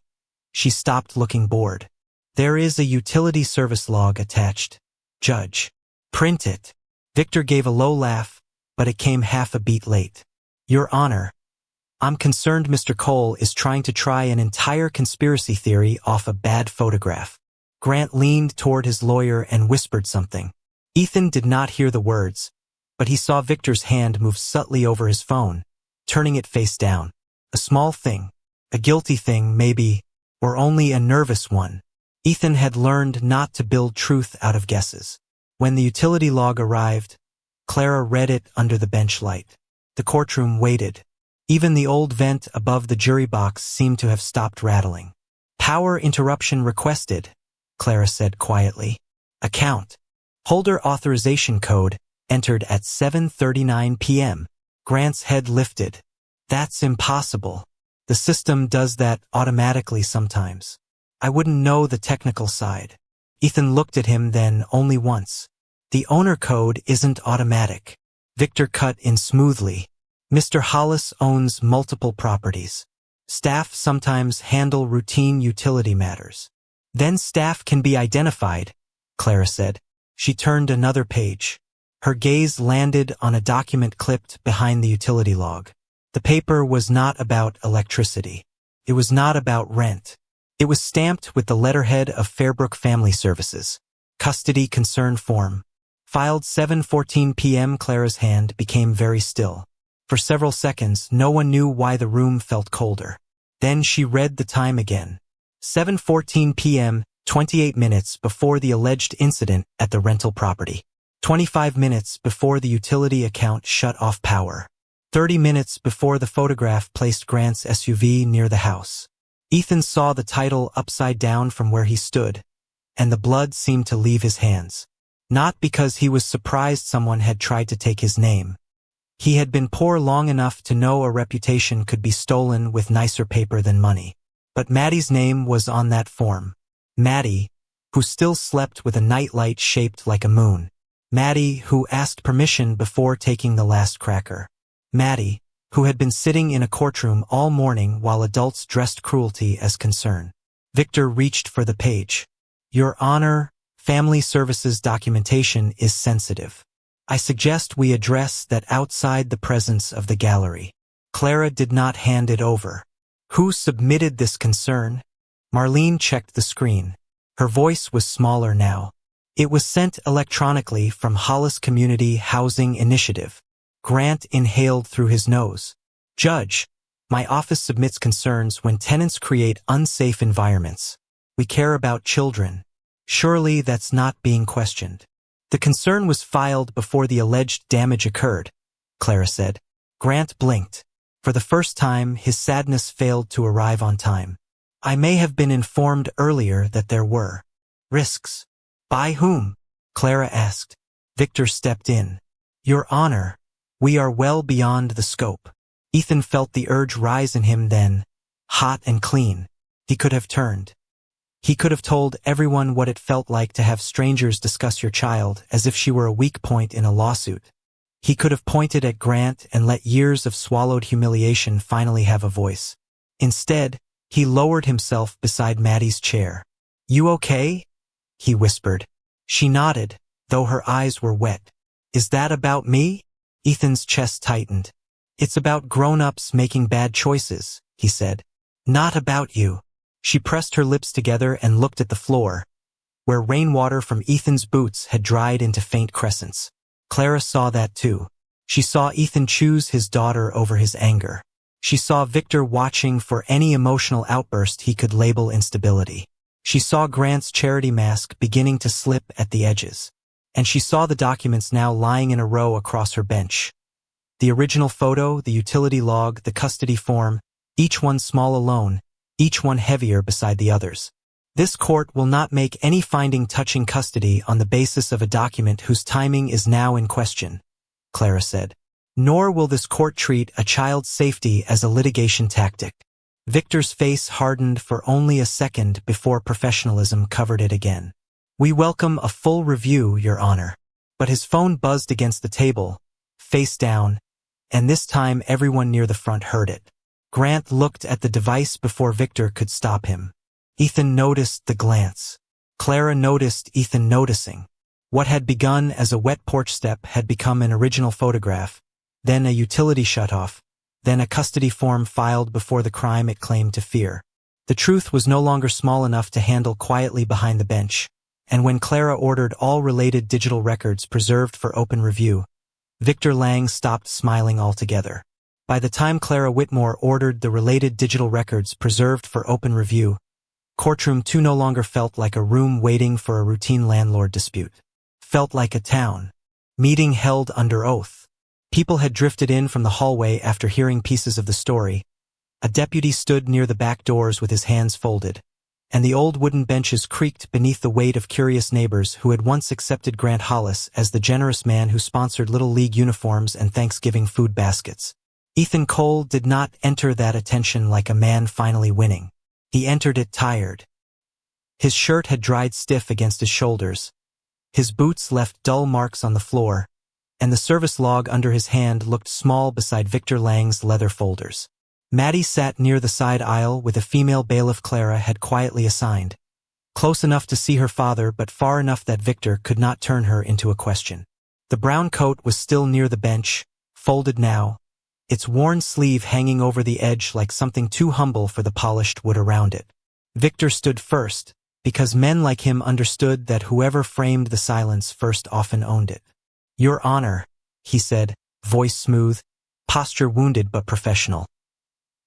she stopped looking bored. There is a utility service log attached. Judge. Print it. Victor gave a low laugh, but it came half a beat late. Your Honor, I'm concerned Mr. Cole is trying to try an entire conspiracy theory off a bad photograph. Grant leaned toward his lawyer and whispered something. Ethan did not hear the words, but he saw Victor's hand move subtly over his phone, turning it face down. A small thing, a guilty thing maybe, or only a nervous one. Ethan had learned not to build truth out of guesses. When the utility log arrived, Clara read it under the bench light. The courtroom waited. Even the old vent above the jury box seemed to have stopped rattling. Power interruption requested, Clara said quietly. Account. Holder authorization code entered at 7:39 p.m. Grant's head lifted. That's impossible. The system does that automatically sometimes. I wouldn't know the technical side. Ethan looked at him then only once. The owner code isn't automatic. Victor cut in smoothly. Mr. Hollis owns multiple properties. Staff sometimes handle routine utility matters. Then staff can be identified, Clara said. She turned another page. Her gaze landed on a document clipped behind the utility log. The paper was not about electricity. It was not about rent. It was stamped with the letterhead of Fairbrook Family Services. Custody concern form. Filed 7:14 p.m. Clara's hand became very still. For several seconds, no one knew why the room felt colder. Then she read the time again. 7:14 p.m., 28 minutes before the alleged incident at the rental property. 25 minutes before the utility account shut off power. 30 minutes before the photograph placed Grant's SUV near the house. Ethan saw the title upside down from where he stood, and the blood seemed to leave his hands. Not because he was surprised someone had tried to take his name. He had been poor long enough to know a reputation could be stolen with nicer paper than money. But Maddie's name was on that form. Maddie, who still slept with a nightlight shaped like a moon. Maddie, who asked permission before taking the last cracker. Maddie, who had been sitting in a courtroom all morning while adults dressed cruelty as concern. Victor reached for the page. Your Honor, Family Services documentation is sensitive. I suggest we address that outside the presence of the gallery. Clara did not hand it over. Who submitted this concern? Marlene checked the screen. Her voice was smaller now. It was sent electronically from Hollis Community Housing Initiative. Grant inhaled through his nose. Judge, my office submits concerns when tenants create unsafe environments. We care about children. Surely that's not being questioned. The concern was filed before the alleged damage occurred, Clara said. Grant blinked. For the first time, his sadness failed to arrive on time. I may have been informed earlier that there were risks. By whom? Clara asked. Victor stepped in. Your Honor, we are well beyond the scope. Ethan felt the urge rise in him then, hot and clean. He could have turned. He could have told everyone what it felt like to have strangers discuss your child as if she were a weak point in a lawsuit. He could have pointed at Grant and let years of swallowed humiliation finally have a voice. Instead, he lowered himself beside Maddie's chair. You okay? He whispered. She nodded, though her eyes were wet. Is that about me? Ethan's chest tightened. It's about grown-ups making bad choices, he said. Not about you. She pressed her lips together and looked at the floor, where rainwater from Ethan's boots had dried into faint crescents. Clara saw that too. She saw Ethan choose his daughter over his anger. She saw Victor watching for any emotional outburst he could label instability. She saw Grant's charity mask beginning to slip at the edges. And she saw the documents now lying in a row across her bench. The original photo, the utility log, the custody form, each one small alone, each one heavier beside the others. This court will not make any finding touching custody on the basis of a document whose timing is now in question, Clara said. Nor will this court treat a child's safety as a litigation tactic. Victor's face hardened for only a second before professionalism covered it again. We welcome a full review, Your Honor. But his phone buzzed against the table, face down, and this time everyone near the front heard it. Grant looked at the device before Victor could stop him. Ethan noticed the glance. Clara noticed Ethan noticing. What had begun as a wet porch step had become an original photograph, then a utility shutoff, then a custody form filed before the crime it claimed to fear. The truth was no longer small enough to handle quietly behind the bench, and when Clara ordered all related digital records preserved for open review, Victor Lang stopped smiling altogether. By the time Clara Whitmore ordered the related digital records preserved for open review, Courtroom 2 no longer felt like a room waiting for a routine landlord dispute. Felt like a town meeting held under oath. People had drifted in from the hallway after hearing pieces of the story. A deputy stood near the back doors with his hands folded, and the old wooden benches creaked beneath the weight of curious neighbors who had once accepted Grant Hollis as the generous man who sponsored Little League uniforms and Thanksgiving food baskets. Ethan Cole did not enter that attention like a man finally winning. He entered it tired. His shirt had dried stiff against his shoulders. His boots left dull marks on the floor, and the service log under his hand looked small beside Victor Lang's leather folders. Maddie sat near the side aisle with a female bailiff Clara had quietly assigned, close enough to see her father but far enough that Victor could not turn her into a question. The brown coat was still near the bench, folded now, its worn sleeve hanging over the edge like something too humble for the polished wood around it. Victor stood first, because men like him understood that whoever framed the silence first often owned it. "Your Honor," he said, voice smooth, posture wounded but professional.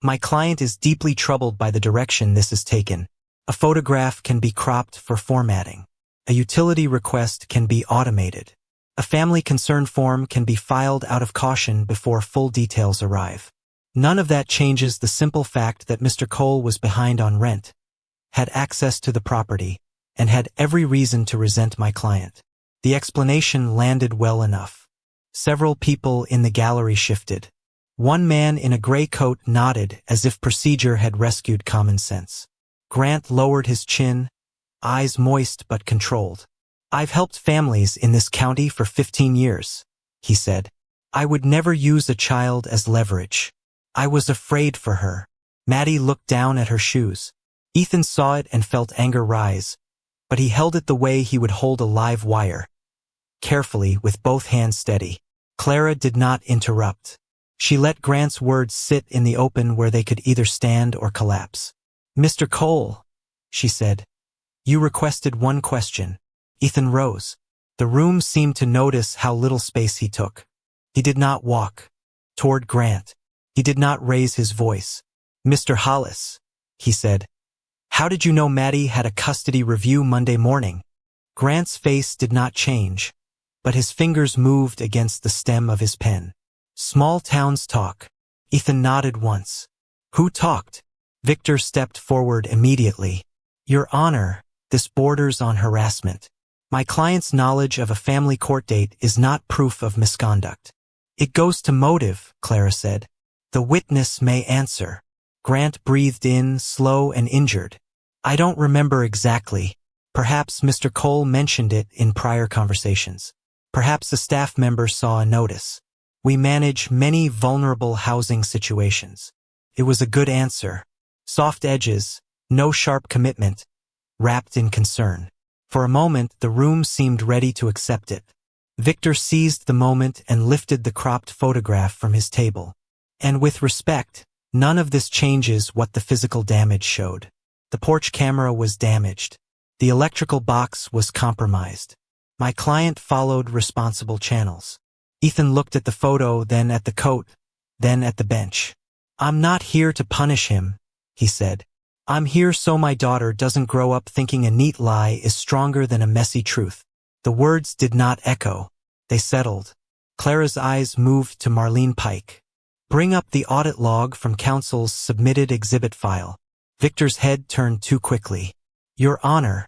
"My client is deeply troubled by the direction this has taken. A photograph can be cropped for formatting. A utility request can be automated. A family concern form can be filed out of caution before full details arrive. None of that changes the simple fact that Mr. Cole was behind on rent, had access to the property, and had every reason to resent my client." The explanation landed well enough. Several people in the gallery shifted. One man in a gray coat nodded as if procedure had rescued common sense. Grant lowered his chin, eyes moist but controlled. "I've helped families in this county for 15 years, he said. "I would never use a child as leverage. I was afraid for her." Maddie looked down at her shoes. Ethan saw it and felt anger rise, but he held it the way he would hold a live wire, carefully with both hands steady. Clara did not interrupt. She let Grant's words sit in the open where they could either stand or collapse. "Mr. Cole," she said, "you requested one question." Ethan rose. The room seemed to notice how little space he took. He did not walk toward Grant. He did not raise his voice. "Mr. Hollis," he said, "how did you know Maddie had a custody review Monday morning?" Grant's face did not change, but his fingers moved against the stem of his pen. "Small towns talk." Ethan nodded once. "Who talked?" Victor stepped forward immediately. "Your Honor, this borders on harassment. My client's knowledge of a family court date is not proof of misconduct." "It goes to motive," Clara said. "The witness may answer." Grant breathed in, slow and injured. "I don't remember exactly. Perhaps Mr. Cole mentioned it in prior conversations. Perhaps a staff member saw a notice. We manage many vulnerable housing situations." It was a good answer. Soft edges, no sharp commitment, wrapped in concern. For a moment, the room seemed ready to accept it. Victor seized the moment and lifted the cropped photograph from his table. "And with respect, none of this changes what the physical damage showed. The porch camera was damaged. The electrical box was compromised. My client followed responsible channels." Ethan looked at the photo, then at the coat, then at the bench. "I'm not here to punish him," he said. "I'm here so my daughter doesn't grow up thinking a neat lie is stronger than a messy truth." The words did not echo. They settled. Clara's eyes moved to Marlene Pike. "Bring up the audit log from counsel's submitted exhibit file." Victor's head turned too quickly. "Your Honor,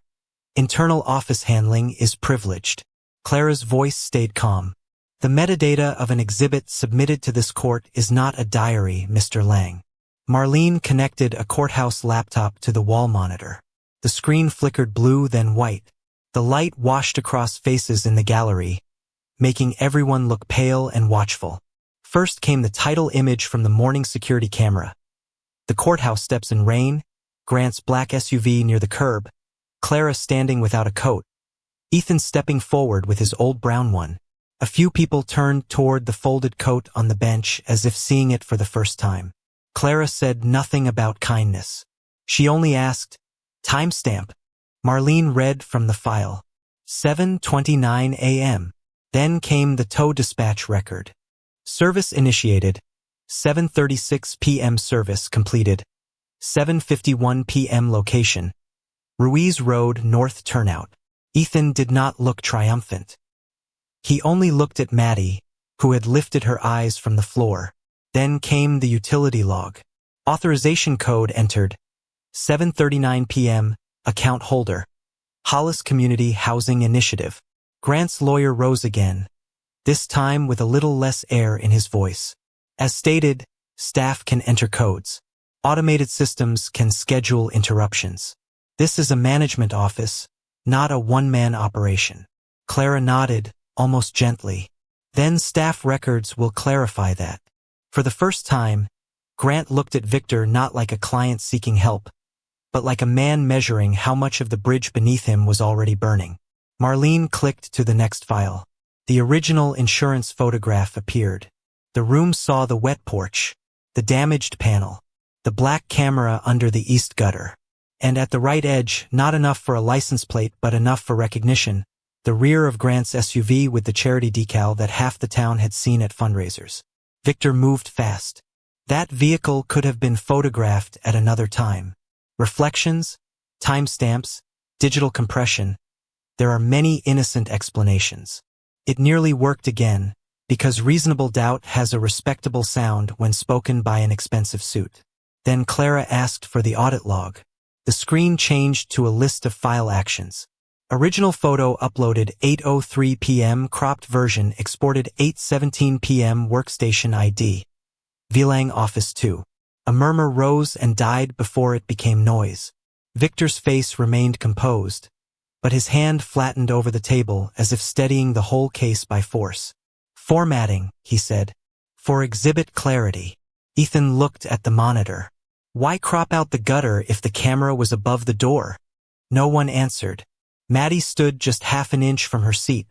internal office handling is privileged." Clara's voice stayed calm. "The metadata of an exhibit submitted to this court is not a diary, Mr. Lang." Marlene connected a courthouse laptop to the wall monitor. The screen flickered blue, then white. The light washed across faces in the gallery, making everyone look pale and watchful. First came the title image from the morning security camera. The courthouse steps in rain, Grant's black SUV near the curb, Clara standing without a coat, Ethan stepping forward with his old brown one. A few people turned toward the folded coat on the bench as if seeing it for the first time. Clara said nothing about kindness. She only asked, "Timestamp." Marlene read from the file. 7:29 a.m. Then came the tow dispatch record. Service initiated. 7:36 p.m. Service completed. 7:51 p.m. Location. Ruiz Road North Turnout. Ethan did not look triumphant. He only looked at Maddie, who had lifted her eyes from the floor. Then came the utility log. Authorization code entered. 7:39 p.m. Account holder. Hollis Community Housing Initiative. Grant's lawyer rose again, this time with a little less air in his voice. As stated, staff can enter codes. Automated systems can schedule interruptions. This is a management office, not a one-man operation. Clara nodded, almost gently. Then staff records will clarify that. For the first time, Grant looked at Victor not like a client seeking help, but like a man measuring how much of the bridge beneath him was already burning. Marlene clicked to the next file. The original insurance photograph appeared. The room saw the wet porch, the damaged panel, the black camera under the east gutter. And at the right edge, not enough for a license plate but enough for recognition, the rear of Grant's SUV with the charity decal that half the town had seen at fundraisers. Victor moved fast. That vehicle could have been photographed at another time. Reflections, timestamps, digital compression. There are many innocent explanations. It nearly worked again, because reasonable doubt has a respectable sound when spoken by an expensive suit. Then Clara asked for the audit log. The screen changed to a list of file actions. Original photo uploaded 8:03 p.m. Cropped version exported 8:17 p.m. Workstation ID. VLAN Office 2. A murmur rose and died before it became noise. Victor's face remained composed, but his hand flattened over the table as if steadying the whole case by force. "Formatting," he said. "For exhibit clarity." Ethan looked at the monitor. Why crop out the gutter if the camera was above the door? No one answered. Maddie stood just half an inch from her seat,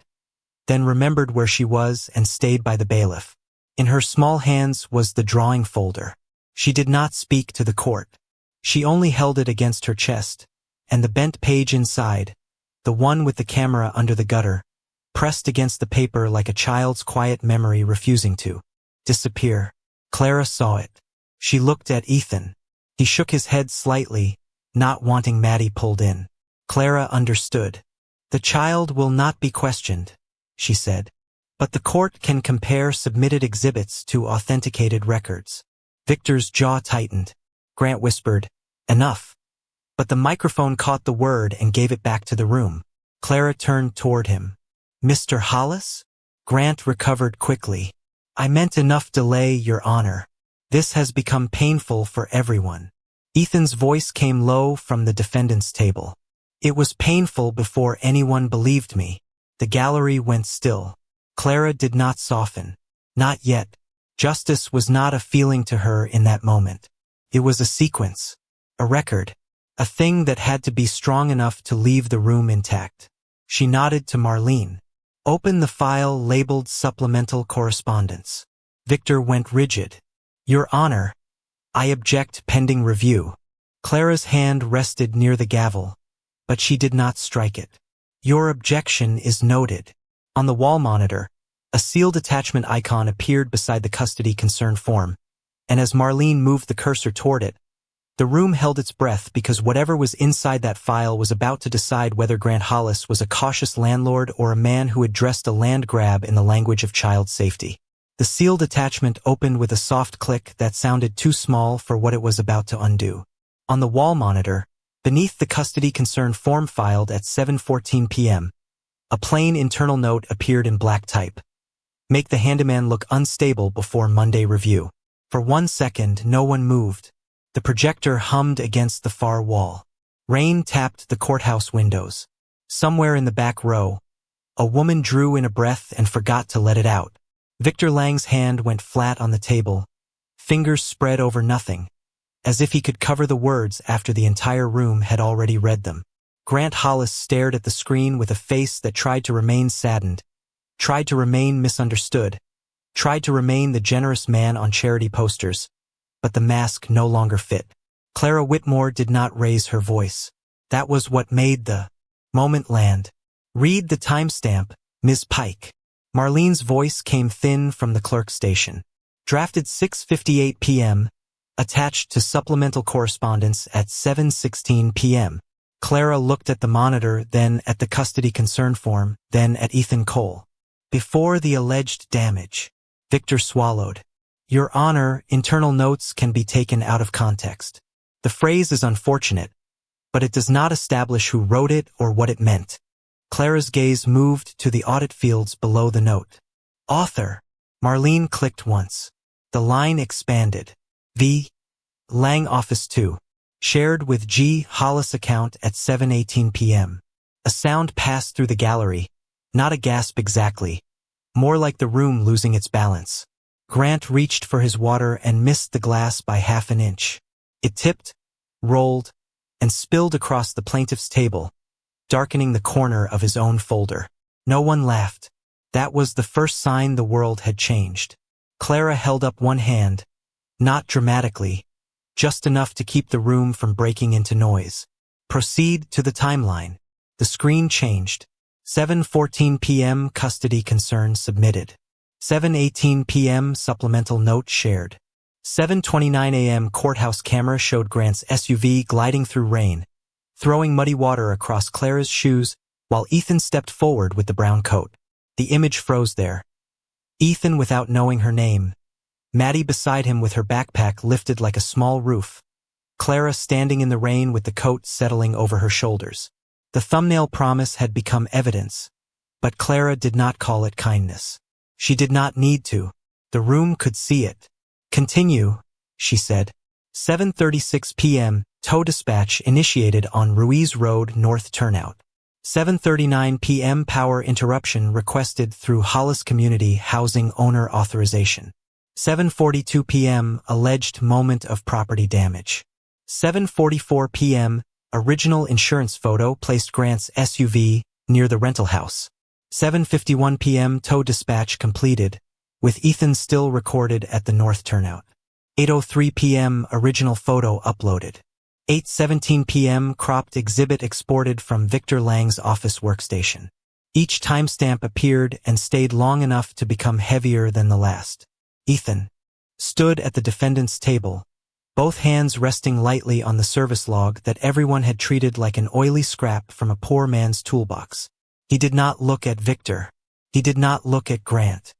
then remembered where she was and stayed by the bailiff. In her small hands was the drawing folder. She did not speak to the court. She only held it against her chest, and the bent page inside, the one with the camera under the gutter, pressed against the paper like a child's quiet memory refusing to disappear. Clara saw it. She looked at Ethan. He shook his head slightly, not wanting Maddie pulled in. Clara understood. "The child will not be questioned," she said. "But the court can compare submitted exhibits to authenticated records." Victor's jaw tightened. Grant whispered, "Enough." But the microphone caught the word and gave it back to the room. Clara turned toward him. "Mr. Hollis?" Grant recovered quickly. "I meant enough delay, Your Honor. This has become painful for everyone." Ethan's voice came low from the defendant's table. "It was painful before anyone believed me." The gallery went still. Clara did not soften. Not yet. Justice was not a feeling to her in that moment. It was a sequence, a record, a thing that had to be strong enough to leave the room intact. She nodded to Marlene. "Open the file labeled Supplemental Correspondence." Victor went rigid. "Your Honor, I object pending review." Clara's hand rested near the gavel, but she did not strike it. "Your objection is noted." On the wall monitor, a sealed attachment icon appeared beside the custody concern form, and as Marlene moved the cursor toward it, the room held its breath because whatever was inside that file was about to decide whether Grant Hollis was a cautious landlord or a man who had dressed a land grab in the language of child safety. The sealed attachment opened with a soft click that sounded too small for what it was about to undo. On the wall monitor, beneath the custody concern form filed at 7:14 p.m., a plain internal note appeared in black type. "Make the handyman look unstable before Monday review." For 1 second, no one moved. The projector hummed against the far wall. Rain tapped the courthouse windows. Somewhere in the back row, a woman drew in a breath and forgot to let it out. Victor Lang's hand went flat on the table, fingers spread over nothing, as if he could cover the words after the entire room had already read them. Grant Hollis stared at the screen with a face that tried to remain saddened, tried to remain misunderstood, tried to remain the generous man on charity posters, but the mask no longer fit. Clara Whitmore did not raise her voice. That was what made the moment land. Read the timestamp, Ms. Pike. Marlene's voice came thin from the clerk station. Drafted 6:58 p.m., attached to supplemental correspondence at 7:16 p.m. Clara looked at the monitor, then at the custody concern form, then at Ethan Cole. Before the alleged damage. Victor swallowed. Your Honor, internal notes can be taken out of context. The phrase is unfortunate, but it does not establish who wrote it or what it meant. Clara's gaze moved to the audit fields below the note. Author. Marlene clicked once. The line expanded. V. Lang Office 2. Shared with G. Hollis account at 7:18 p.m. A sound passed through the gallery. Not a gasp exactly. More like the room losing its balance. Grant reached for his water and missed the glass by half an inch. It tipped, rolled, and spilled across the plaintiff's table, darkening the corner of his own folder. No one laughed. That was the first sign the world had changed. Clara held up one hand, not dramatically, just enough to keep the room from breaking into noise. Proceed to the timeline. The screen changed. 7:14 p.m. Custody concern submitted. 7:18 p.m. Supplemental note shared. 7:29 a.m. Courthouse camera showed Grant's SUV gliding through rain, throwing muddy water across Clara's shoes while Ethan stepped forward with the brown coat. The image froze there. Ethan without knowing her name. Maddie beside him with her backpack lifted like a small roof. Clara standing in the rain with the coat settling over her shoulders. The thumbnail promise had become evidence, but Clara did not call it kindness. She did not need to. The room could see it. Continue, she said. 7:36 p.m. Tow dispatch initiated on Ruiz Road North Turnout. 7:39 p.m. Power interruption requested through Hollis Community Housing Owner Authorization. 7:42 p.m. Alleged moment of property damage. 7:44 p.m. Original insurance photo placed Grant's SUV near the rental house. 7:51 p.m. Tow dispatch completed, with Ethan still recorded at the North Turnout. 8:03 p.m. Original photo uploaded. 8:17 p.m. Cropped exhibit exported from Victor Lang's office workstation. Each timestamp appeared and stayed long enough to become heavier than the last. Ethan stood at the defendant's table, both hands resting lightly on the service log that everyone had treated like an oily scrap from a poor man's toolbox. He did not look at Victor. He did not look at Grant.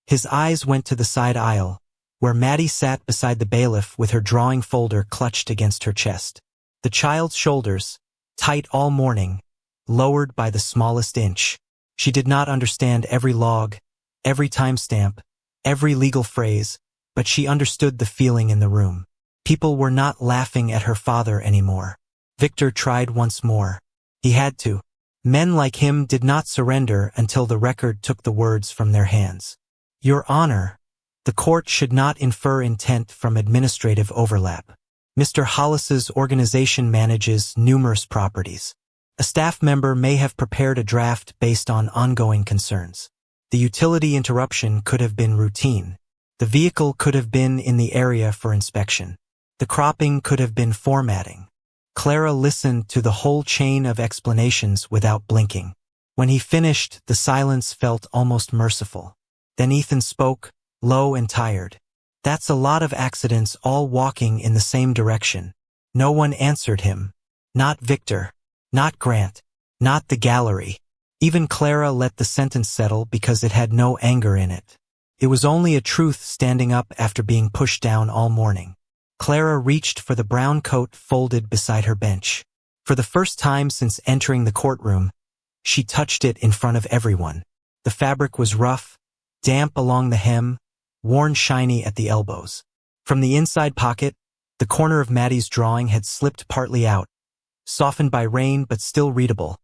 His eyes went to the side aisle, where Maddie sat beside the bailiff with her drawing folder clutched against her chest. The child's shoulders, tight all morning, lowered by the smallest inch. She did not understand every log, every timestamp, every legal phrase, but she understood the feeling in the room. People were not laughing at her father anymore. Victor tried once more. He had to. Men like him did not surrender until the record took the words from their hands. Your Honor, the court should not infer intent from administrative overlap. Mr. Hollis's organization manages numerous properties. A staff member may have prepared a draft based on ongoing concerns. The utility interruption could have been routine. The vehicle could have been in the area for inspection. The cropping could have been formatting. Clara listened to the whole chain of explanations without blinking. When he finished, the silence felt almost merciful. Then Ethan spoke, low and tired. That's a lot of accidents all walking in the same direction. No one answered him. Not Victor. Not Grant. Not the gallery. Even Clara let the sentence settle because it had no anger in it. It was only a truth standing up after being pushed down all morning. Clara reached for the brown coat folded beside her bench. For the first time since entering the courtroom, she touched it in front of everyone. The fabric was rough, damp along the hem, worn shiny at the elbows. From the inside pocket, the corner of Maddie's drawing had slipped partly out, softened by rain but still readable.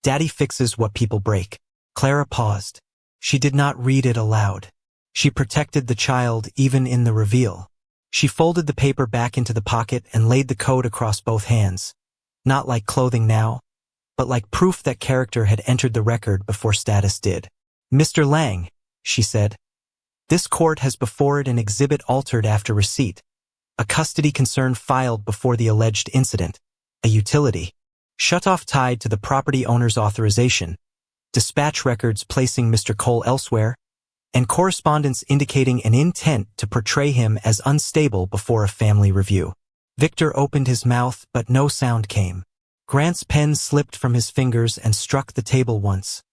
Daddy fixes what people break. Clara paused. She did not read it aloud. She protected the child even in the reveal. She folded the paper back into the pocket and laid the coat across both hands. Not like clothing now, but like proof that character had entered the record before status did. "Mr. Lang," she said, "this court has before it an exhibit altered after receipt, a custody concern filed before the alleged incident, a utility, shut-off tied to the property owner's authorization, dispatch records placing Mr. Cole elsewhere, and correspondence indicating an intent to portray him as unstable before a family review." Victor opened his mouth, but no sound came. Grant's pen slipped from his fingers and struck the table once,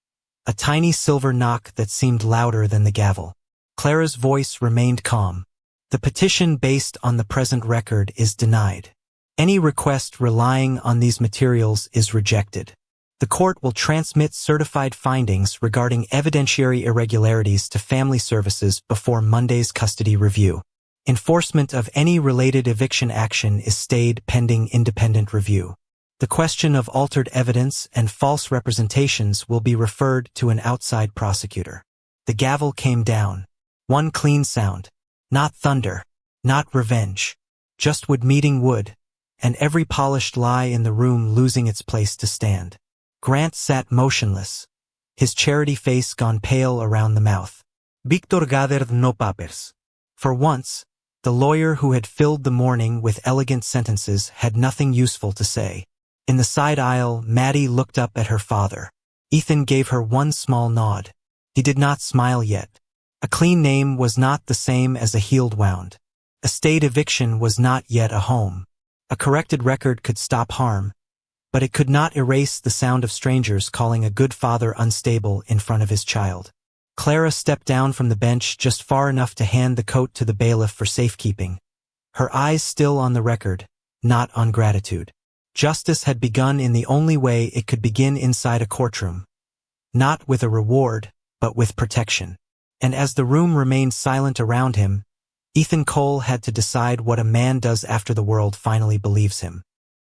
a tiny silver knock that seemed louder than the gavel. Clara's voice remained calm. "The petition based on the present record is denied. Any request relying on these materials is rejected. The court will transmit certified findings regarding evidentiary irregularities to Family Services before Monday's custody review. Enforcement of any related eviction action is stayed pending independent review. The question of altered evidence and false representations will be referred to an outside prosecutor." The gavel came down. One clean sound. Not thunder. Not revenge. Just wood meeting wood, and every polished lie in the room losing its place to stand. Grant sat motionless, his charity face gone pale around the mouth. "Victor gathered no papers." For once, the lawyer who had filled the morning with elegant sentences had nothing useful to say. In the side aisle, Maddie looked up at her father. Ethan gave her one small nod. He did not smile yet. A clean name was not the same as a healed wound. A stayed eviction was not yet a home. A corrected record could stop harm, but it could not erase the sound of strangers calling a good father unstable in front of his child. Clara stepped down from the bench just far enough to hand the coat to the bailiff for safekeeping, her eyes still on the record, not on gratitude. Justice had begun in the only way it could begin inside a courtroom. Not with a reward, but with protection. And as the room remained silent around him, Ethan Cole had to decide what a man does after the world finally believes him.